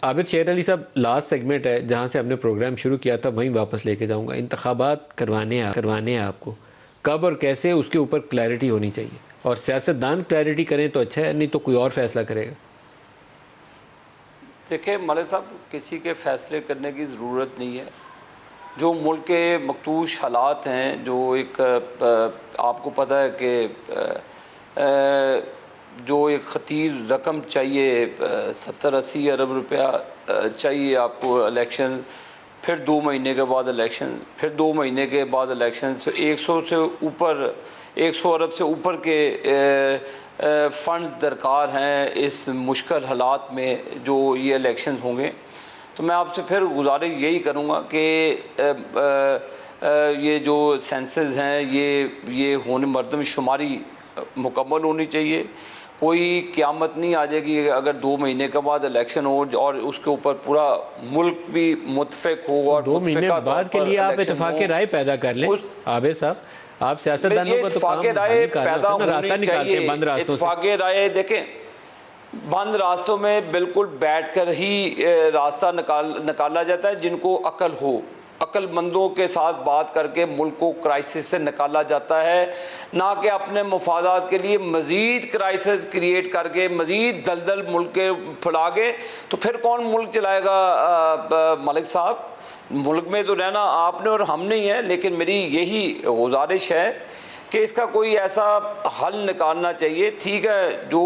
आबिद शेर अली साहब, last segment है जहाँ से हमने प्रोग्राम शुरू किया था, वहीं वापस लेके जाऊँगा। इंतखाबात करवाने हैं आपको, कब और कैसे, उसके ऊपर क्लैरिटी होनी चाहिए, और सियासतदान क्लैरिटी करें तो अच्छा है, नहीं तो कोई और फैसला करेगा। देखिए मलिक साहब, किसी के फैसले करने की ज़रूरत नहीं है। जो मुल्क के मखदूश हालात हैं, जो एक आपको पता है कि जो एक ख़तीर रकम चाहिए, 70-80 अरब रुपया चाहिए आपको इलेक्शन, फिर 2 महीने के बाद इलेक्शन, फिर 2 महीने के बाद इलेक्शन, 100 से ऊपर 100 अरब से ऊपर के फ़ंड्स दरकार हैं इस मुश्किल हालात में जो ये इलेक्शन होंगे। तो मैं आपसे फिर गुजारिश यही करूँगा कि ये जो सेंसस हैं ये होने मरदमशुमारी मुकम्मल होनी चाहिए। कोई क़यामत नहीं आ जाएगी अगर 2 महीने के बाद इलेक्शन हो और उसके ऊपर पूरा मुल्क भी मुतफ़िक हो और 2 महीने बाद के लिए आप इत्तेफ़ाक़ राय पैदा कर लें। आबिद साहब, आप सियासतदानों को तो इत्तेफ़ाक़ राय पैदा होनी चाहिए। इत्तेफ़ाक़ राय देखें, बंद रास्तों में बिल्कुल बैठकर ही रास्ता निकाला जाता है। जिनको अक्ल हो, अक्लमंदों के साथ बात करके मुल्क को क्राइसिस से निकाला जाता है, ना कि अपने मफादात के लिए मज़ीद क्राइसिस क्रिएट करके मज़ीद दलदल मुल्क के फैला के। तो फिर कौन मुल्क चलाएगा मलिक साहब? मुल्क में तो रहना आपने और हमने ही है, लेकिन मेरी यही गुजारिश है कि इसका कोई ऐसा हल निकालना चाहिए। ठीक है, जो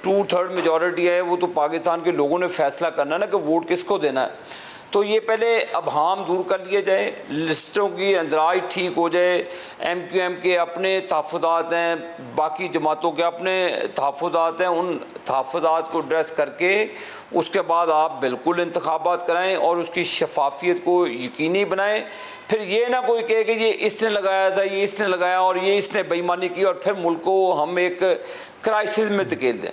2/3 मेजॉरिटी है वो तो पाकिस्तान के लोगों ने फैसला करना है ना कि वोट किसको देना है। तो ये पहले अबहाम दूर कर लिए जाए, लिस्टों की अंदराज ठीक हो जाए। MQM के अपने तहफ़्फ़ुज़ात हैं, बाकी जमातों के अपने तहफ़्फ़ुज़ात हैं, उन तहफ़्फ़ुज़ात को एड्रेस करके उसके बाद आप बिल्कुल इंतखाबात कराएं और उसकी शफाफियत को यकीनी बनाएं। फिर ये ना कोई कहे कि ये इसने लगाया था, ये इसने लगाया और ये इसने बेईमानी की और फिर मुल्क को हम एक क्राइसिस में धकेल दें।